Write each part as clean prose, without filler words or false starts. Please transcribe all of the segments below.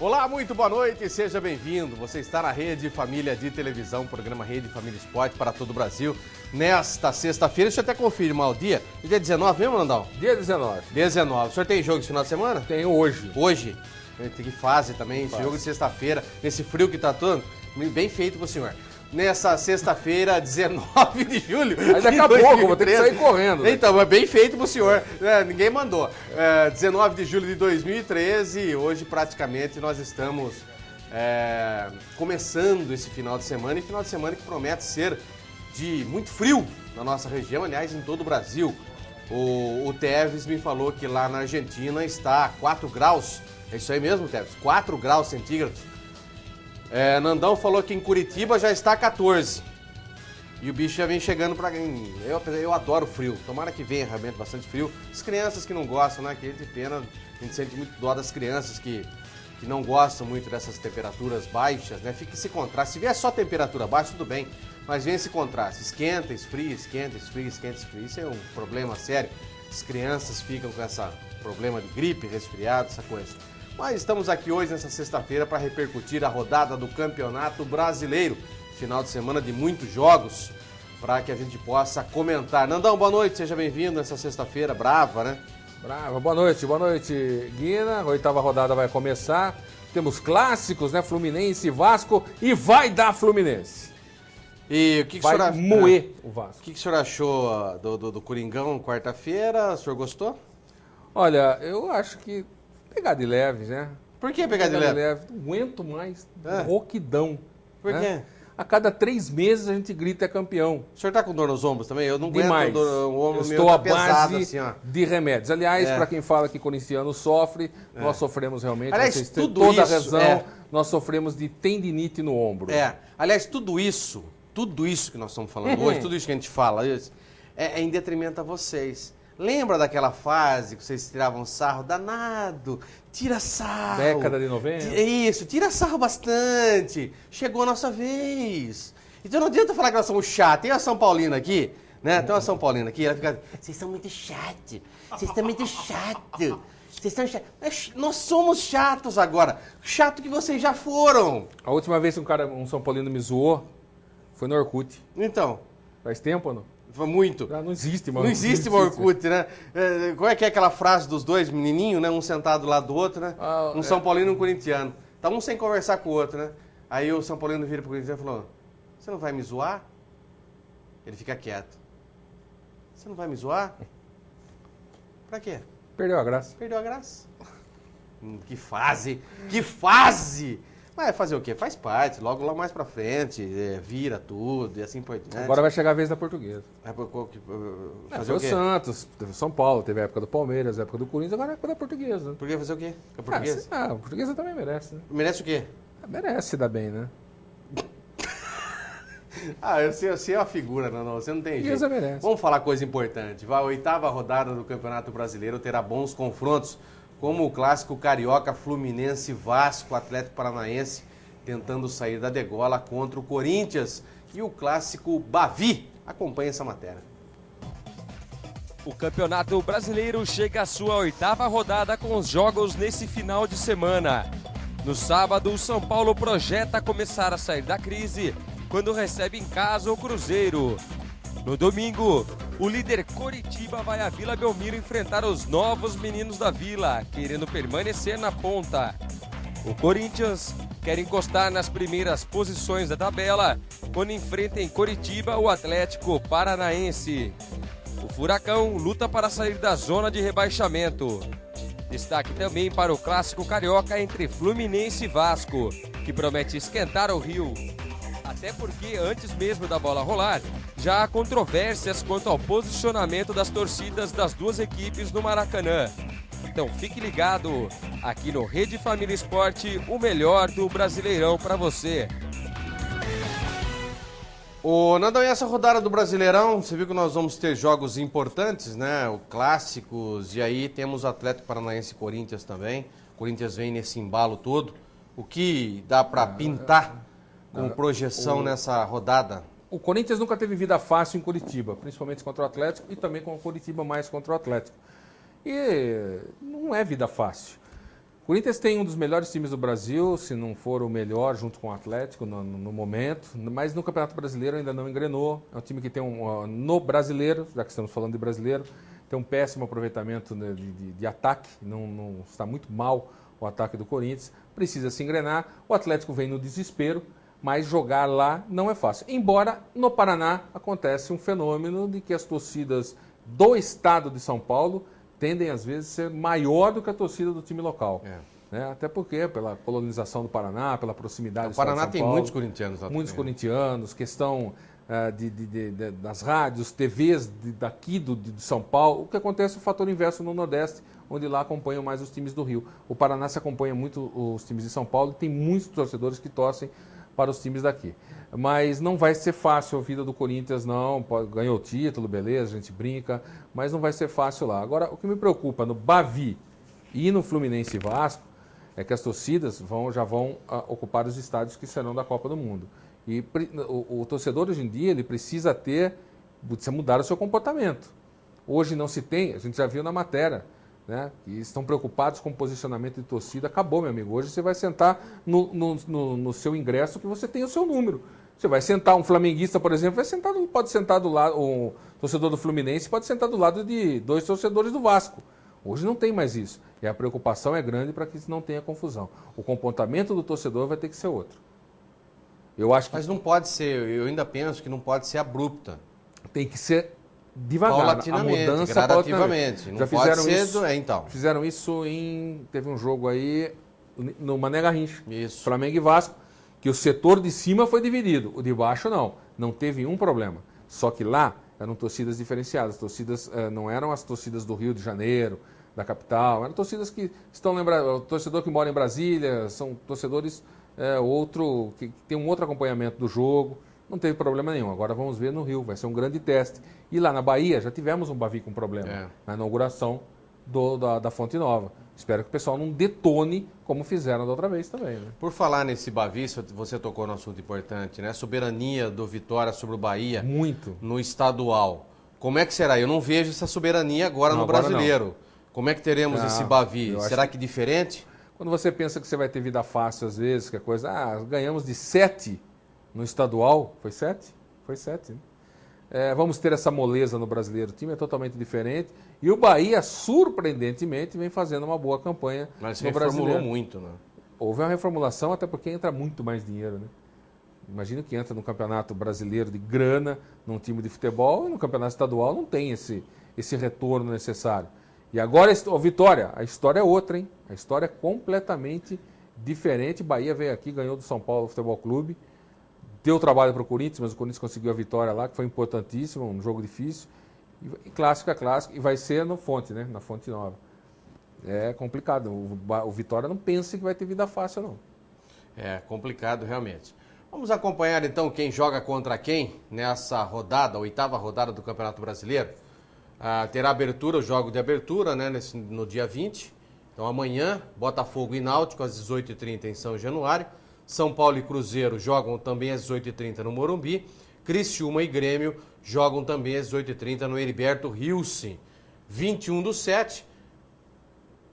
Olá, muito boa noite, seja bem-vindo. Você está na Rede Família de Televisão, programa Rede Família Esporte para todo o Brasil. Nesta sexta-feira, deixa eu até confirmar o dia. Dia 19 mesmo, Landão? Dia 19. 19. O senhor tem jogo esse final de semana? Tenho hoje. Hoje? Tem que fase também, esse jogo de sexta-feira, nesse frio que tá todo, bem feito pro senhor. Nessa sexta-feira, 19 de julho. Aí daqui a pouco, vou ter que sair correndo. Né? Então, mas bem feito pro senhor. Ninguém mandou. 19 de julho de 2013, hoje praticamente nós estamos começando esse final de semana. E final de semana que promete ser de muito frio na nossa região, aliás, em todo o Brasil. O Teves me falou que lá na Argentina está a 4 graus. É isso aí mesmo, Teves? 4 graus centígrados. Nandão falou que em Curitiba já está 14. E o bicho já vem chegando pra mim. Eu adoro frio. Tomara que venha realmente bastante frio. As crianças que não gostam, né? Que de pena, a gente sente muito dó das crianças que não gostam muito dessas temperaturas baixas, né? Fica esse contraste. Se vier só temperatura baixa, tudo bem. Mas vem esse contraste. Esquenta, esfria, esquenta, esfria, esquenta, esfria. Isso é um problema sério. As crianças ficam com esse problema de gripe, resfriado, essa coisa. Mas estamos aqui hoje, nessa sexta-feira, para repercutir a rodada do Campeonato Brasileiro. Final de semana de muitos jogos, para que a gente possa comentar. Nandão, boa noite, seja bem-vindo nessa sexta-feira, brava, né? Brava, boa noite, Guina. A 8ª rodada vai começar. Temos clássicos, né? Fluminense e Vasco, e vai dar Fluminense. E o que vai o senhor moer o Vasco. O que o senhor achou do Coringão quarta-feira? O senhor gostou? Olha, eu acho que pegar de leve, né? Por que pegar de leve? Não aguento mais rouquidão. Por quê? A cada 3 meses a gente grita é campeão. O senhor tá com dor nos ombros também? Eu não Demais. aguento o ombro meu Estou à pesado, base assim, ó. de remédios. Aliás, para quem fala que corintiano sofre, nós sofremos realmente. Aliás, vocês têm tudo toda a isso, razão. Nós sofremos de tendinite no ombro. Aliás, tudo isso que nós estamos falando hoje, tudo isso que a gente fala, é em detrimento a vocês. Lembra daquela fase que vocês tiravam sarro? Danado, tira sarro. Década de 90. Isso, tira sarro bastante. Chegou a nossa vez. Então não adianta falar que nós somos chatos. Tem a São Paulina aqui, né? Tem uma São Paulina aqui, ela fica... Vocês são muito chatos. Vocês estão muito chatos. Vocês são chatos. Nós somos chatos agora. Chato que vocês já foram. A última vez que um São Paulino me zoou foi no Orkut. Então. Faz tempo ou não? Foi muito. Não existe, mano. Não existe o Orkut, né? Qual é que é aquela frase dos dois menininhos, né? Um sentado do lado do outro, né? Um São Paulino e um corintiano. Tá um sem conversar com o outro, né? Aí o São Paulino vira pro corintiano e falou: você não vai me zoar? Ele fica quieto. Você não vai me zoar? Pra quê? Perdeu a graça. Perdeu a graça. Que fase! Que fase! Mas fazer o quê? Faz parte, logo mais pra frente, vira tudo e assim por diante. Agora vai chegar a vez da Portuguesa. Fazer o Santos, teve o São Paulo, teve a época do Palmeiras, a época do Corinthians, agora é a época da Portuguesa. Por que fazer o quê? A Portuguesa? A Portuguesa também merece, né? Merece o quê? Merece se dar bem, né? Eu sei a figura, não, você não tem jeito. Merece. Vamos falar coisa importante. A 8ª rodada do Campeonato Brasileiro terá bons confrontos, como o clássico carioca Fluminense Vasco, Atlético Paranaense tentando sair da degola contra o Corinthians, e o clássico Bavi. Acompanhe essa matéria. O Campeonato Brasileiro chega à sua 8ª rodada com os jogos nesse final de semana. No sábado, o São Paulo projeta começar a sair da crise quando recebe em casa o Cruzeiro. No domingo, o líder Coritiba vai à Vila Belmiro enfrentar os novos meninos da Vila, querendo permanecer na ponta. O Corinthians quer encostar nas primeiras posições da tabela quando enfrenta em Coritiba o Atlético Paranaense. O Furacão luta para sair da zona de rebaixamento. Destaque também para o clássico carioca entre Fluminense e Vasco, que promete esquentar o Rio. Até porque, antes mesmo da bola rolar, já há controvérsias quanto ao posicionamento das torcidas das duas equipes no Maracanã. Então fique ligado, aqui no Rede Família Esporte, o melhor do Brasileirão para você. Nandão, e essa rodada do Brasileirão, você viu que nós vamos ter jogos importantes, né? O clássicos, e aí temos o Atlético Paranaense e Corinthians também. O Corinthians vem nesse embalo todo. O que dá para pintar com projeção nessa rodada? O Corinthians nunca teve vida fácil em Curitiba, principalmente contra o Atlético e também com o Curitiba mais contra o Atlético. E não é vida fácil. Corinthians tem um dos melhores times do Brasil, se não for o melhor, junto com o Atlético no momento, mas no Campeonato Brasileiro ainda não engrenou. É um time que tem no brasileiro, já que estamos falando de brasileiro, tem um péssimo aproveitamento de ataque, não está muito mal o ataque do Corinthians, precisa se engrenar. O Atlético vem no desespero, mas jogar lá não é fácil. Embora no Paraná acontece um fenômeno de que as torcidas do estado de São Paulo tendem, às vezes, a ser maior do que a torcida do time local. Né? Até porque, pela colonização do Paraná, pela proximidade do estado de São Paulo. O Paraná tem muitos corintianos lá. Muitos corintianos, questão das rádios, TVs daqui de São Paulo. O que acontece é o fator inverso no Nordeste, onde lá acompanham mais os times do Rio. O Paraná se acompanha muito os times de São Paulo, tem muitos torcedores que torcem para os times daqui. Mas não vai ser fácil a vida do Corinthians, não. Ganhou o título, beleza, a gente brinca, mas não vai ser fácil lá. Agora, o que me preocupa no Bavi e no Fluminense e Vasco é que as torcidas já vão ocupar os estádios que serão da Copa do Mundo. E o torcedor hoje em dia ele precisa mudar o seu comportamento. Hoje não se tem, a gente já viu na matéria, né, que estão preocupados com o posicionamento de torcida. Acabou, meu amigo. Hoje você vai sentar no seu ingresso que você tem o seu número. Você vai sentar, um flamenguista, por exemplo, pode sentar do lado, um torcedor do Fluminense pode sentar do lado de 2 torcedores do Vasco. Hoje não tem mais isso. E a preocupação é grande para que não tenha confusão. O comportamento do torcedor vai ter que ser outro. Mas não pode ser, eu ainda penso que não pode ser abrupta. Tem que ser devagar, paulatinamente, a mudança gradativamente. Não já pode fizeram ser isso, então. Fizeram isso teve um jogo aí no Mané Garrincha, isso. Flamengo e Vasco, que o setor de cima foi dividido, o de baixo não teve um problema. Só que lá eram torcidas diferenciadas, torcidas não eram as torcidas do Rio de Janeiro, da capital, eram torcidas que estão lembrando, o torcedor que mora em Brasília, são torcedores que tem um outro acompanhamento do jogo. Não teve problema nenhum. Agora vamos ver no Rio, vai ser um grande teste. E lá na Bahia já tivemos um Bavi com problema na inauguração da Fonte Nova. Espero que o pessoal não detone como fizeram da outra vez também. Né? Por falar nesse Bavi, você tocou num assunto importante, né? Soberania do Vitória sobre o Bahia. Muito. No estadual. Como é que será? Eu não vejo essa soberania agora no Brasileiro. Não. Como é que teremos esse Bavi? Será que diferente? Quando você pensa que você vai ter vida fácil às vezes, que a coisa... ganhamos de 7 no estadual. Foi 7? Foi 7, né? Vamos ter essa moleza no Brasileiro. O time é totalmente diferente. E o Bahia, surpreendentemente, vem fazendo uma boa campanha no Brasileiro. Mas reformulou muito, né? Houve uma reformulação, até porque entra muito mais dinheiro, né? Imagina que entra no Campeonato Brasileiro de grana, num time de futebol, e no Campeonato Estadual não tem esse retorno necessário. E agora, o Vitória, a história é outra, hein? A história é completamente diferente. Bahia veio aqui, ganhou do São Paulo Futebol Clube, deu trabalho para o Corinthians, mas o Corinthians conseguiu a vitória lá, que foi importantíssimo, um jogo difícil. E clássico é clássico, e vai ser no Fonte, né? Na Fonte Nova. É complicado. O Vitória não pensa que vai ter vida fácil, não. É complicado, realmente. Vamos acompanhar, então, quem joga contra quem nessa rodada, a 8ª rodada do Campeonato Brasileiro. Terá abertura, o jogo de abertura, né, no dia 20. Então, amanhã, Botafogo e Náutico, às 18h30 em São Januário. São Paulo e Cruzeiro jogam também às 18h30 no Morumbi. Criciúma e Grêmio jogam também às 18h30 no Heriberto Rilse. 21/7,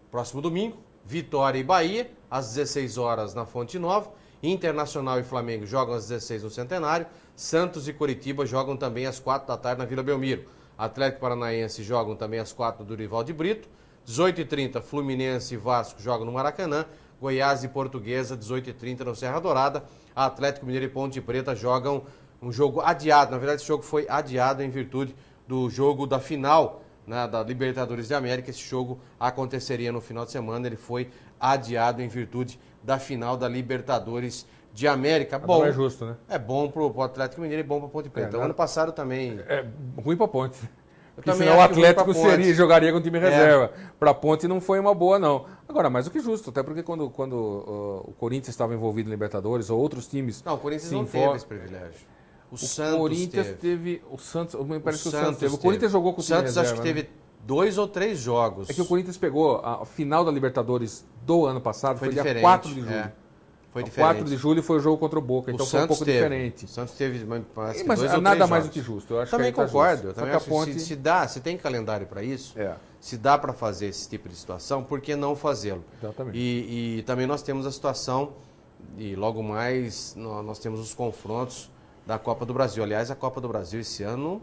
próximo domingo, Vitória e Bahia, às 16 horas na Fonte Nova. Internacional e Flamengo jogam às 16 no Centenário. Santos e Coritiba jogam também às 4 da tarde na Vila Belmiro. Atlético Paranaense jogam também às 4 do Dorival de Brito. 18h30, Fluminense e Vasco jogam no Maracanã. Goiás e Portuguesa, 18h30 no Serra Dourada. Atlético Mineiro e Ponte Preta jogam um jogo adiado. Na verdade, esse jogo foi adiado em virtude do jogo da final, né, da Libertadores de América. Esse jogo aconteceria no final de semana. Ele foi adiado em virtude da final da Libertadores de América. Bom, é justo, né? É bom pro Atlético Mineiro e bom pro Ponte Preta. Ano passado também... É ruim pra Ponte. Porque senão o Atlético jogaria com time reserva. Para a Ponte não foi uma boa, não. Agora, mais do que justo, até porque quando o Corinthians estava envolvido em Libertadores, ou outros times... Não, o Corinthians não teve esse privilégio. O Santos Corinthians teve. O Santos, me parece que o Santos teve. O Corinthians jogou com o time reserva. O Santos acho que teve 2 ou 3 jogos. É que o Corinthians pegou a final da Libertadores do ano passado, foi dia 4 de julho. Foi O diferente. 4 de julho foi o jogo contra o Boca, então foi um pouco diferente. O Santos teve parece que Mas 2 ou nada 3 mais jogos. do que justo. Eu acho Também que aí tá concordo. justo. Eu Só também que a acho Ponte... que se dá, se tem calendário para isso, se dá para fazer esse tipo de situação, por que não fazê-lo? Exatamente. E também nós temos a situação, e logo mais nós temos os confrontos da Copa do Brasil. Aliás, a Copa do Brasil esse ano,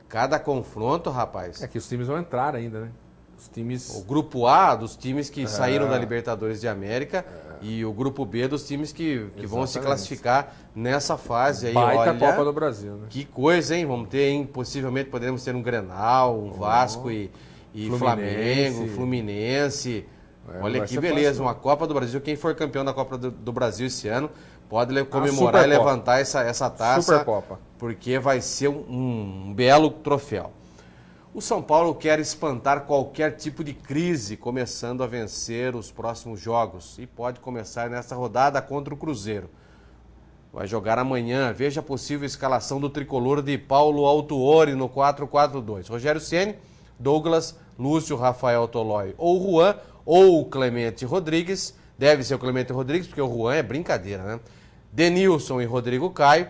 cada confronto, rapaz. É que os times vão entrar ainda, né? Os times... O grupo A dos times que saíram da Libertadores de América e o grupo B dos times que vão se classificar nessa fase aí. Baita Olha, Copa do Brasil, né? que coisa, hein? Vamos ter, hein? Possivelmente poderemos ter um Grenal, um Vasco e Flamengo, Fluminense. Olha que beleza, fácil, uma Copa do Brasil. Quem for campeão da Copa do Brasil esse ano pode comemorar e levantar essa taça. Supercopa. Porque vai ser um belo troféu. O São Paulo quer espantar qualquer tipo de crise, começando a vencer os próximos jogos. E pode começar nesta rodada contra o Cruzeiro. Vai jogar amanhã. Veja a possível escalação do tricolor de Paulo Autuori no 4-4-2. Rogério Ceni, Douglas, Lúcio, Rafael Tolói ou Juan ou o Clemente Rodrigues. Deve ser o Clemente Rodrigues, porque o Juan é brincadeira, né? Denilson e Rodrigo Caio,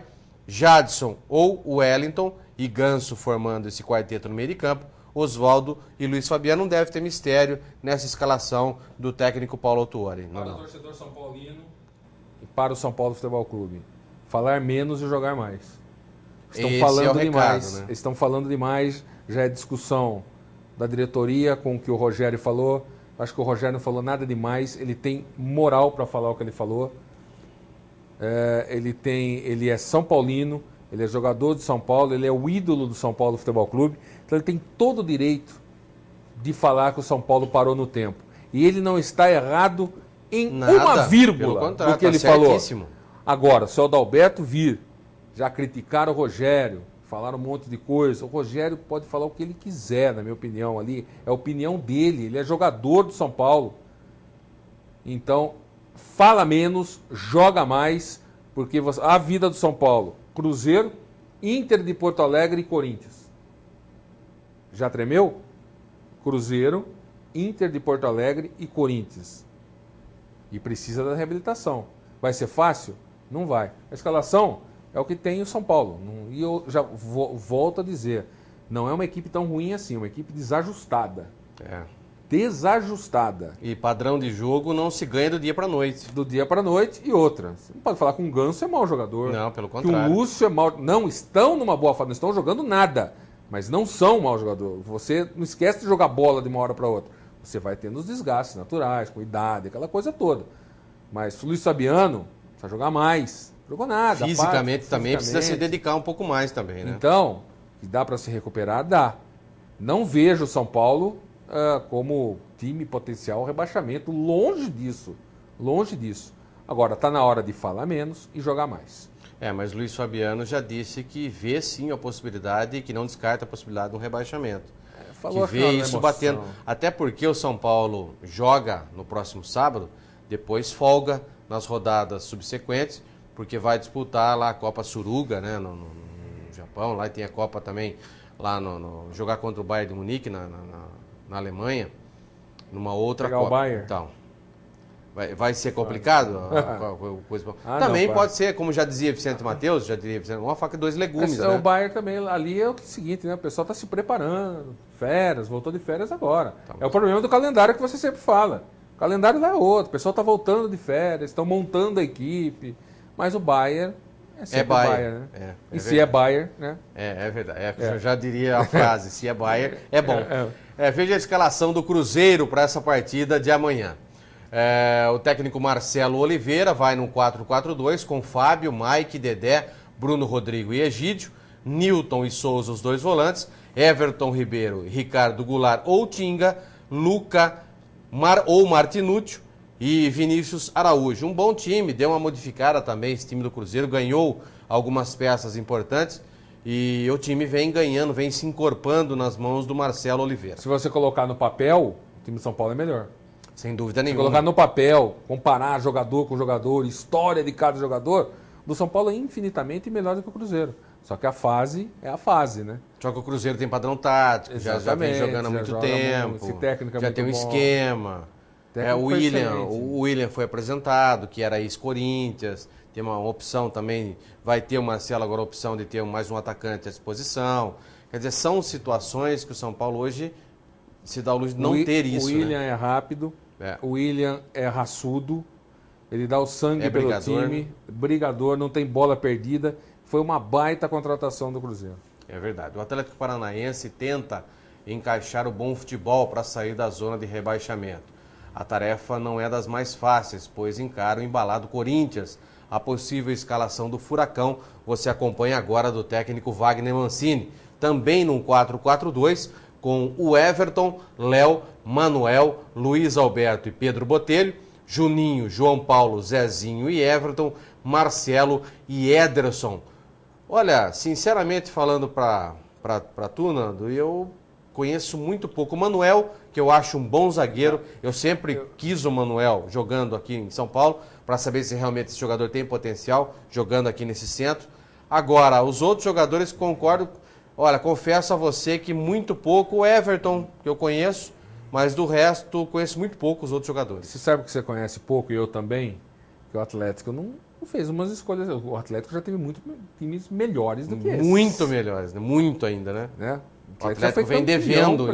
Jadson ou Wellington e Ganso formando esse quarteto no meio de campo. Oswaldo e Luiz Fabiano. Não deve ter mistério nessa escalação do técnico Paulo Autuori. Para o torcedor são paulino e para o São Paulo Futebol Clube, falar menos e jogar mais. Estão falando demais, né? Estão falando demais, já é discussão da diretoria com o que o Rogério falou. Acho que o Rogério não falou nada demais, ele tem moral para falar o que ele falou. Ele é São Paulino, ele é jogador de São Paulo, ele é o ídolo do São Paulo Futebol Clube, então ele tem todo o direito de falar que o São Paulo parou no tempo. E ele não está errado em uma vírgula do que ele falou. Agora, se o Adalberto vir já criticar o Rogério, falar um monte de coisa, o Rogério pode falar o que ele quiser, na minha opinião ali, é a opinião dele, ele é jogador do São Paulo. Então, fala menos, joga mais, porque a vida do São Paulo, Cruzeiro, Inter de Porto Alegre e Corinthians. Já tremeu? Cruzeiro, Inter de Porto Alegre e Corinthians. E precisa da reabilitação. Vai ser fácil? Não vai. A escalação é o que tem o São Paulo. E eu já volto a dizer, não é uma equipe tão ruim assim, é uma equipe desajustada. Desajustada. E padrão de jogo não se ganha do dia para noite. Do dia para noite e outra. Você não pode falar que um Ganso é mau jogador. Não, pelo contrário. Que o Lúcio é mau. Não, estão numa boa fase, não estão jogando nada. Mas não são mau jogador. Você não esquece de jogar bola de uma hora para outra. Você vai tendo os desgastes naturais, com idade, aquela coisa toda. Mas o Luiz Fabiano precisa jogar mais. Jogou nada. Fisicamente também precisa se dedicar um pouco mais também, né? Então, que dá para se recuperar, dá. Não vejo o São Paulo como time potencial rebaixamento. Longe disso. Longe disso. Agora, está na hora de falar menos e jogar mais. Mas Luiz Fabiano já disse que vê sim a possibilidade e que não descarta a possibilidade de um rebaixamento. Falou que vê isso batendo. Até porque o São Paulo joga no próximo sábado, depois folga nas rodadas subsequentes, porque vai disputar lá a Copa Suruga, né, no Japão. Lá tem a Copa também, lá jogar contra o Bayern de Munique, na Alemanha, numa outra Pegar Copa. O Bayern. Então, vai ser complicado? Também pode ser, como já dizia Vicente Mateus, uma faca e dois legumes. Né? O Bayern também, ali é o seguinte, né? O pessoal está se preparando, férias, voltou de férias agora. É o problema do calendário que você sempre fala. O calendário lá é outro, o pessoal está voltando de férias, estão montando a equipe, mas o Bayern é sempre o Bayern, né? E se é Bayern, né? É verdade. Eu já diria a frase, se é Bayern, é bom. Veja a escalação do Cruzeiro para essa partida de amanhã. O técnico Marcelo Oliveira vai no 4-4-2 com Fábio, Mike, Dedé, Bruno Rodrigo e Egídio, Nilton e Souza, os dois volantes, Everton Ribeiro, Ricardo Goulart ou Tinga, Luca ou Martinúcio e Vinícius Araújo. Um bom time, deu uma modificada também esse time do Cruzeiro, ganhou algumas peças importantes e o time vem ganhando, vem se encorpando nas mãos do Marcelo Oliveira. Se você colocar no papel, o time do São Paulo é melhor. Sem dúvida nenhuma. Se colocar no papel, comparar jogador com jogador, história de cada jogador, do São Paulo é infinitamente melhor do que o Cruzeiro. Só que a fase é a fase, né? Só que o Cruzeiro tem padrão tático, já vem jogando há muito tempo, esse técnico é já muito tem um bom. esquema. O William foi apresentado, que era ex-Corinthians, tem uma opção também, vai ter o Marcelo agora a opção de ter mais um atacante à disposição. Quer dizer, são situações que o São Paulo hoje se dá ao luxo de não ter isso. O William é rápido, o William é raçudo, ele dá o sangue pelo time, brigador, não tem bola perdida. Foi uma baita contratação do Cruzeiro. É verdade. O Atlético Paranaense tenta encaixar o bom futebol para sair da zona de rebaixamento. A tarefa não é das mais fáceis, pois encara o embalado Corinthians. A possível escalação do Furacão você acompanha agora do técnico Wagner Mancini. Também num 4-4-2, com o Everton, Léo, Manuel, Luiz Alberto e Pedro Botelho, Juninho, João Paulo, Zezinho e Everton, Marcelo e Ederson. Olha, sinceramente falando para tu, Nando, eu conheço muito pouco o Manuel, que eu acho um bom zagueiro. Eu sempre quis o Manuel jogando aqui em São Paulo, para saber se realmente esse jogador tem potencial jogando aqui nesse centro. Agora, os outros jogadores concordo. Olha, confesso a você que muito pouco o Everton, que eu conheço, mas do resto conheço muito pouco os outros jogadores. Você sabe que você conhece pouco e eu também, que o Atlético não fez umas escolhas. O Atlético já teve muitos times melhores do que esse. Muito melhores, né? Muito ainda, né? O Atlético vem devendo,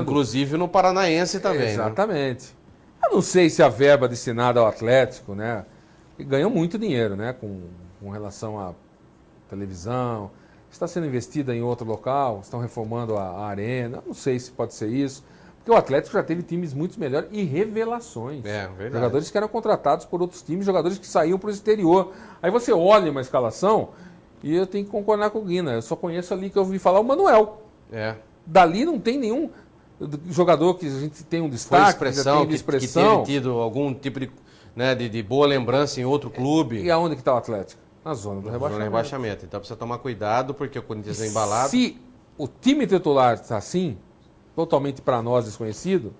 inclusive no Paranaense também. Exatamente. Né? Eu não sei se a verba destinada ao Atlético, né? Ganhou muito dinheiro, né? Com relação à televisão. Está sendo investida em outro local, estão reformando a arena. Não sei se pode ser isso. Porque o Atlético já teve times muito melhores e revelações. Verdade. Jogadores que eram contratados por outros times, jogadores que saíam para o exterior. Aí você olha uma escalação e eu tenho que concordar com o Guina. Eu só conheço ali que eu ouvi falar o Manuel. Dali não tem nenhum jogador que a gente tem um destaque, que teve tido algum tipo de boa lembrança em outro clube. E aonde que está o Atlético? Na zona do rebaixamento. Então precisa tomar cuidado, porque o Corinthians é embalado. Se o time titular está assim, totalmente para nós desconhecido,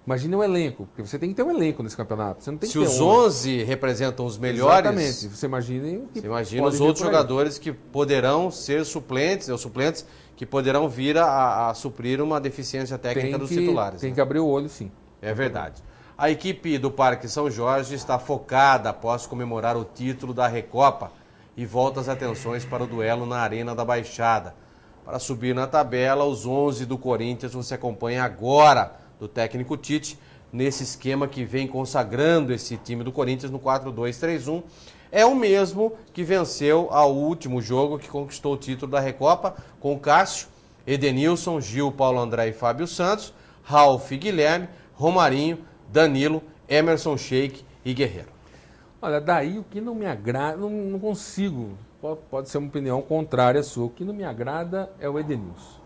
imagine o elenco, porque você tem que ter um elenco nesse campeonato. Você não tem se os 11 representam os melhores... Exatamente. Você imagina os outros jogadores que poderão ser suplentes, ou suplentes, que poderão vir a suprir uma deficiência técnica dos titulares. Tem que abrir o olho, sim. É verdade. A equipe do Parque São Jorge está focada após comemorar o título da Recopa e volta as atenções para o duelo na Arena da Baixada. Para subir na tabela, os 11 do Corinthians você acompanha agora do técnico Tite, nesse esquema que vem consagrando esse time do Corinthians no 4-2-3-1. É o mesmo que venceu ao último jogo, que conquistou o título da Recopa, com Cássio, Edenilson, Gil, Paulo André e Fábio Santos, Ralf, Guilherme, Romarinho, Danilo, Emerson Sheik e Guerreiro. Olha, daí o que não me agrada, não consigo, pode ser uma opinião contrária à sua, o que não me agrada é o Edenilson.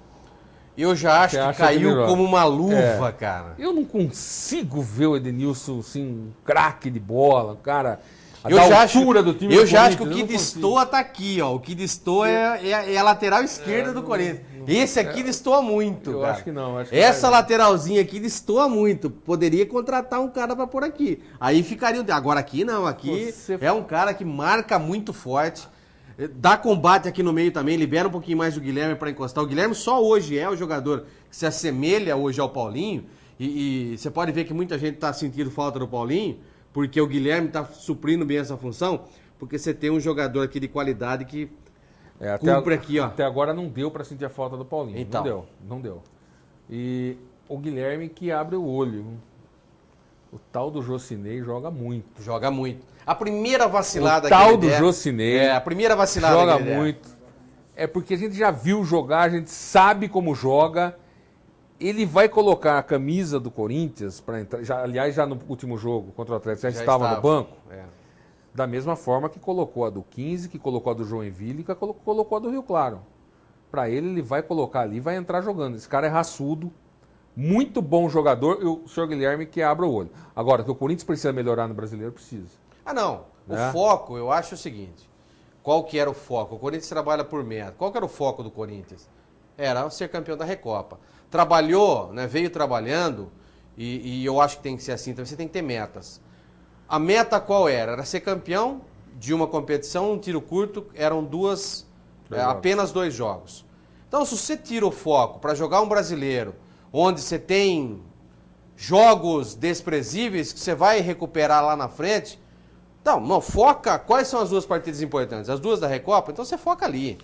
Eu já acho que caiu como uma luva, cara. Eu não consigo ver o Edenilson, assim, um craque de bola, cara... Eu já acho que o que destoa tá aqui, ó. O que destoa é a lateral esquerda do Corinthians. Esse aqui destoa muito, eu cara. Acho que não. Essa lateralzinha aqui destoa muito. Poderia contratar um cara pra pôr aqui. Aí ficaria... Agora aqui não, aqui é um cara que marca muito forte. Dá combate aqui no meio também, libera um pouquinho mais o Guilherme pra encostar. O Guilherme só hoje é o jogador que se assemelha hoje ao Paulinho. E você pode ver que muita gente tá sentindo falta do Paulinho, porque o Guilherme está suprindo bem essa função, porque você tem um jogador aqui de qualidade que cumpre aqui, ó. Até agora não deu para sentir a falta do Paulinho. Então. Não deu. E o Guilherme que abre o olho. O tal do Jocinei joga muito. Joga muito. A primeira vacilada que ele der... O tal do Jocinei... a primeira vacilada joga que ele muito. É porque a gente já viu jogar, a gente sabe como joga... Ele vai colocar a camisa do Corinthians para entrar. Aliás, já no último jogo contra o Atlético, já estava no banco. Da mesma forma que colocou a do 15, que colocou a do Joinville e que colocou a do Rio Claro. Para ele vai colocar ali e vai entrar jogando. Esse cara é raçudo, muito bom jogador, e o senhor Guilherme que abra o olho. Agora, que o Corinthians precisa melhorar no Brasileiro, precisa. Não. O foco, eu acho o seguinte. Qual que era o foco? O Corinthians trabalha por meta. Qual que era o foco do Corinthians? Era ser campeão da Recopa. Trabalhou, né, veio trabalhando, e eu acho que tem que ser assim, então você tem que ter metas. A meta qual era? Era ser campeão de uma competição, um tiro curto, eram apenas 2 jogos. Então, se você tira o foco para jogar um brasileiro, onde você tem jogos desprezíveis que você vai recuperar lá na frente. Não, foca. Quais são as duas partidas importantes? As duas da Recopa? Então você foca ali.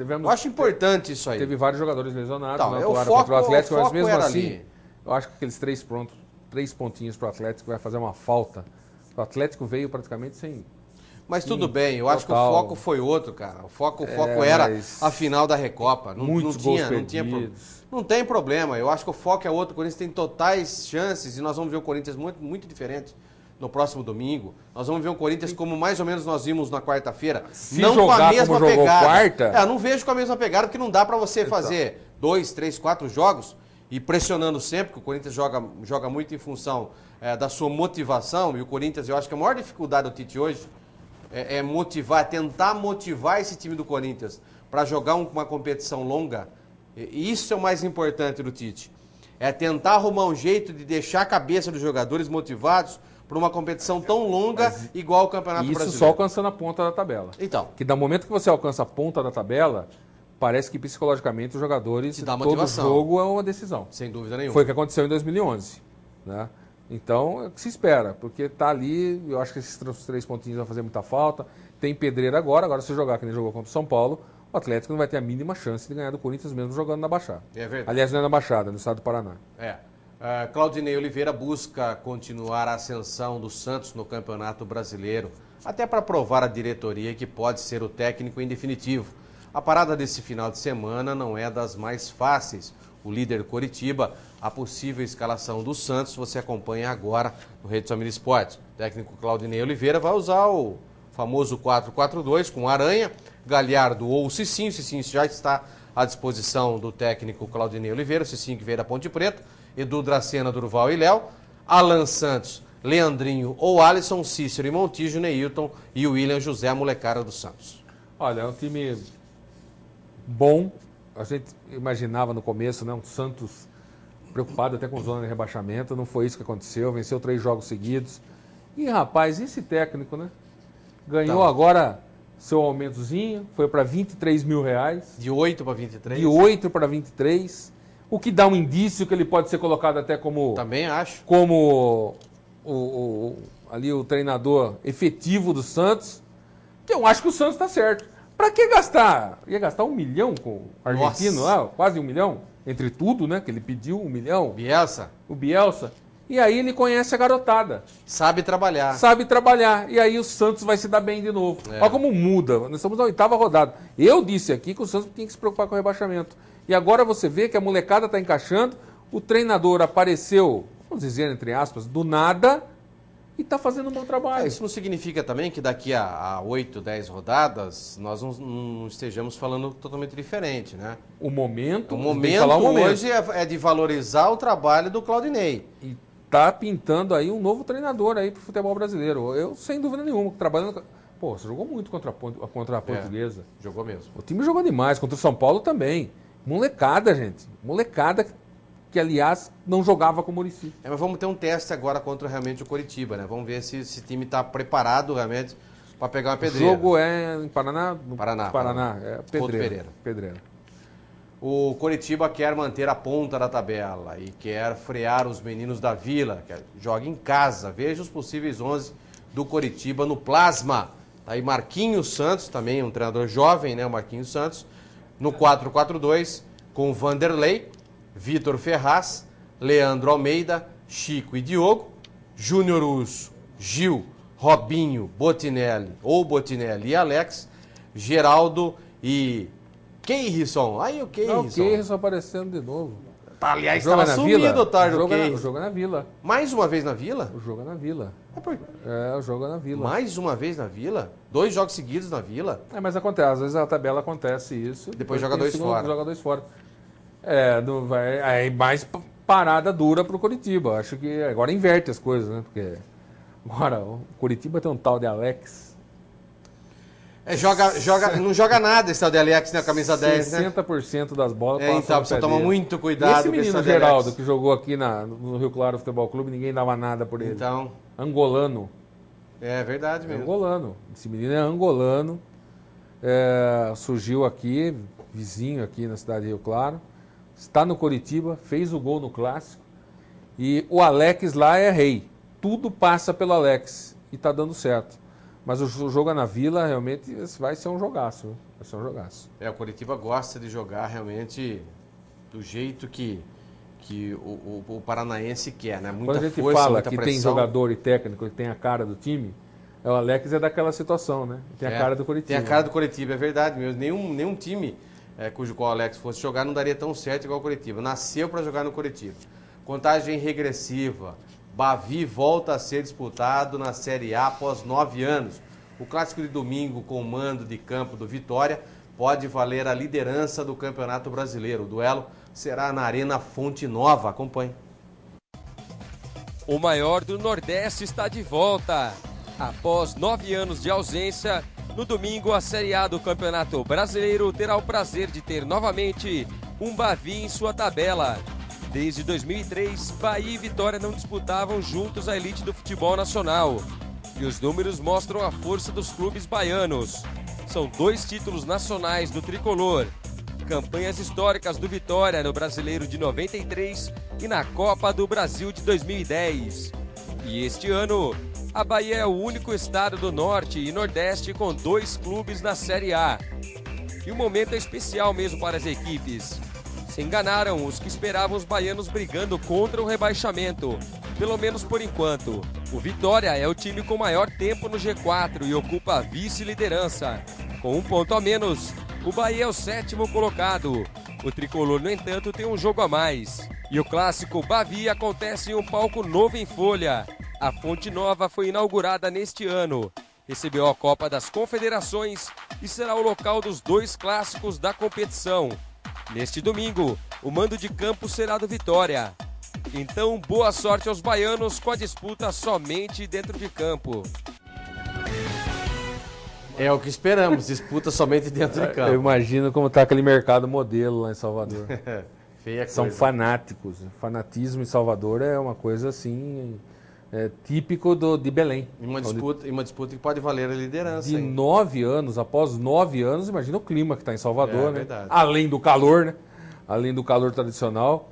Eu acho importante isso aí. Teve vários jogadores lesionados, Então, não o atuaram foco- contra o Atlético, o mas foco mesmo era assim, ali. eu acho que aqueles 3 pontinhos para o Atlético vai fazer uma falta. O Atlético veio praticamente sem... Mas tudo bem, eu acho que o total. foco foi outro, cara. O foco É, era mas a final da Recopa. muitos não gols tinha, perdidos. não tem problema. Eu acho que o foco é outro. O Corinthians tem totais chances e nós vamos ver o Corinthians muito, muito diferente no próximo domingo. Nós vamos ver o Corinthians como mais ou menos nós vimos na quarta-feira. Se Não com jogar a mesma como jogou pegada. quarta- Não vejo com a mesma pegada, porque não dá pra você fazer 2, 3, 4 jogos e pressionando sempre, que o Corinthians joga muito em função da sua motivação. E o Corinthians, eu acho que a maior dificuldade do Tite hoje é motivar, tentar motivar esse time do Corinthians para jogar uma competição longa. E isso é o mais importante do Tite. É tentar arrumar um jeito de deixar a cabeça dos jogadores motivados para uma competição tão longa igual o Campeonato Isso Brasileiro. só alcançando a ponta da tabela. Então, Que do momento que você alcança a ponta da tabela, parece que psicologicamente os jogadores, Te dá todo motivação. jogo é uma decisão. sem dúvida nenhuma. Foi o que aconteceu em 2011. Né? Então, é o que se espera, porque está ali, eu acho que esses 3 pontinhos vão fazer muita falta. Tem pedreira agora se jogar que nem jogou contra o São Paulo, o Atlético não vai ter a mínima chance de ganhar do Corinthians mesmo jogando na Baixada. É verdade. Aliás, não é na Baixada, no estado do Paraná. Claudinei Oliveira busca continuar a ascensão do Santos no Campeonato Brasileiro, até para provar à diretoria que pode ser o técnico em definitivo. A parada desse final de semana não é das mais fáceis. O líder Coritiba, a possível escalação do Santos, você acompanha agora no Rede Família Esportes. O técnico Claudinei Oliveira vai usar o famoso 4-4-2 com Aranha, Galhardo ou Cicinho. Cicinho já está à disposição do técnico Claudinei Oliveira, o Cicinho que veio da Ponte Preta, Edu Dracena, Durval e Léo, Alan Santos, Leandrinho ou Alisson, Cícero e Montijo, Neilton e William José, a molecada do Santos. Olha, é um time bom. A gente imaginava no começo, né, um Santos preocupado até com zona de rebaixamento. Não foi isso que aconteceu. Venceu 3 jogos seguidos. E, rapaz, esse técnico, né? Ganhou agora seu aumentozinho. Foi para R$23 mil. De 8 para 23? De 8 para 23. O que dá um indício que ele pode ser colocado até como... Também acho. Como ali o treinador efetivo do Santos. Que eu acho que o Santos está certo. Para que gastar? Ia gastar 1 milhão com o argentino lá, quase 1 milhão, entre tudo, né? Que ele pediu 1 milhão. Bielsa O Bielsa. E aí ele conhece a garotada. sabe trabalhar. Sabe trabalhar. E aí o Santos vai se dar bem de novo. Olha como muda. Nós estamos na 8ª rodada. Eu disse aqui que o Santos tinha que se preocupar com o rebaixamento. E agora você vê que a molecada está encaixando. O treinador apareceu, vamos dizer, entre aspas, do nada. E está fazendo um bom trabalho. Isso não significa também que daqui a 8, 10 rodadas nós não estejamos falando totalmente diferente, né? O momento, O tem que momento falar o momento. hoje é de valorizar o trabalho do Claudinei. E tá pintando aí um novo treinador aí pro futebol brasileiro. Eu, sem dúvida nenhuma, trabalhando... Pô, você jogou muito contra a Portuguesa. Jogou mesmo. O time jogou demais, contra o São Paulo também. Molecada, gente. Molecada que aliás, não jogava com o Muricy. Mas vamos ter um teste agora contra realmente o Coritiba, né? Vamos ver se esse time está preparado realmente para pegar uma O pedreira. jogo é em Paraná? No Paraná. É Couto Pedreira. O Coritiba quer manter a ponta da tabela e quer frear os meninos da Vila, que joga em casa. Veja os possíveis 11 do Coritiba no Plasma. Aí Marquinhos Santos, também um treinador jovem, né? O Marquinhos Santos, no 4-4-2, com Vanderlei, Vitor Ferraz, Leandro Almeida, Chico e Diogo, Júnior Urso, Gil, Robinho, Botinelli e Alex, Geraldo e Keirson. Aí o Keirson. O Keirson aparecendo de novo. Aliás, O jogo estava é na Vila? sumido, Otário, O Keirson. jogo é na Vila. Mais uma vez na Vila? O jogo é na Vila. O jogo é na Vila. Mais uma vez na Vila? 2 jogos seguidos na Vila? Mas acontece, às vezes a tabela acontece isso. Depois joga tem 2 segundo, fora. Joga 2 fora. Não vai, aí mais parada dura pro Coritiba. Acho que agora inverte as coisas, né? Porque agora o Coritiba tem um tal de Alex. Não joga nada esse tal de Alex na camisa 10, né? 60% das bolas Então, passam no precisa pé tomar dele. muito cuidado Esse com esse menino tal de Geraldo, Alex. que jogou aqui no Rio Claro Futebol Clube, ninguém dava nada por ele. Então, Angolano. é verdade É mesmo. angolano. Esse menino é angolano. Surgiu aqui, vizinho aqui na cidade de Rio Claro. Está no Coritiba, fez o gol no Clássico. E o Alex lá é rei. Tudo passa pelo Alex e tá dando certo. Mas o jogo na Vila realmente vai ser um jogaço. Vai ser um jogaço. O Coritiba gosta de jogar realmente do jeito que o paranaense quer, né? Muita Quando a gente força, fala muita que pressão. tem jogador e técnico que tem a cara do time, o Alex é daquela situação, né? Tem a cara do Coritiba. Tem a cara do Coritiba, é verdade mesmo. Nenhum time cujo qual o Alex fosse jogar não daria tão certo igual o Coritiba. Nasceu para jogar no Coritiba. Contagem regressiva. Bavi volta a ser disputado na Série A após 9 anos. O clássico de domingo com o mando de campo do Vitória pode valer a liderança do Campeonato Brasileiro. O duelo será na Arena Fonte Nova. Acompanhe. O maior do Nordeste está de volta. Após 9 anos de ausência, no domingo a Série A do Campeonato Brasileiro terá o prazer de ter novamente um Bavi em sua tabela. Desde 2003, Bahia e Vitória não disputavam juntos a elite do futebol nacional. E os números mostram a força dos clubes baianos. São 2 títulos nacionais do tricolor. Campanhas históricas do Vitória no Brasileiro de 93 e na Copa do Brasil de 2010. E este ano, a Bahia é o único estado do Norte e Nordeste com 2 clubes na Série A. E o momento é especial mesmo para as equipes. Se enganaram os que esperavam os baianos brigando contra o rebaixamento, pelo menos por enquanto. O Vitória é o time com maior tempo no G4 e ocupa a vice-liderança. Com 1 ponto a menos, o Bahia é o 7º colocado. O tricolor, no entanto, tem um jogo a mais. E o clássico Bavi acontece em um palco novo em Folha. A Fonte Nova foi inaugurada neste ano. Recebeu a Copa das Confederações e será o local dos 2 clássicos da competição. Neste domingo, o mando de campo será do Vitória. Então, boa sorte aos baianos com a disputa somente dentro de campo. É o que esperamos, disputa somente dentro de campo. Eu imagino como está aquele mercado modelo lá em Salvador. Feia São coisa. fanáticos. Fanatismo em Salvador é uma coisa assim, típico de Belém. E uma disputa que pode valer a liderança. De 9 anos, após 9 anos, imagina o clima que está em Salvador, né? Verdade. Além do calor, né? Além do calor tradicional.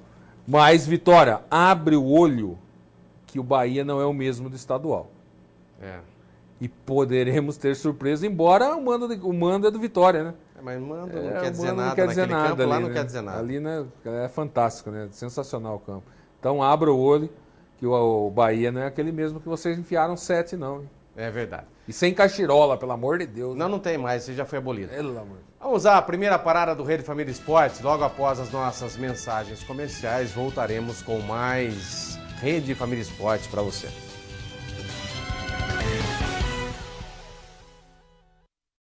Mas, Vitória, abre o olho que o Bahia não é o mesmo do estadual. E poderemos ter surpresa, embora o mando é do Vitória, né? Mas mando não quer dizer o mando nada, não quer dizer naquele nada campo ali, lá não né? quer dizer nada. Ali, né, é fantástico, né? Sensacional o campo. Então, abra o olho que o Bahia não é aquele mesmo que vocês enfiaram 7, não. Hein? É verdade. E sem cachirola, pelo amor de Deus. Não tem mais, você já foi abolido. Pelo amor. Vamos à primeira parada do Rede Família Esportes. Logo após as nossas mensagens comerciais, voltaremos com mais Rede Família Esportes para você.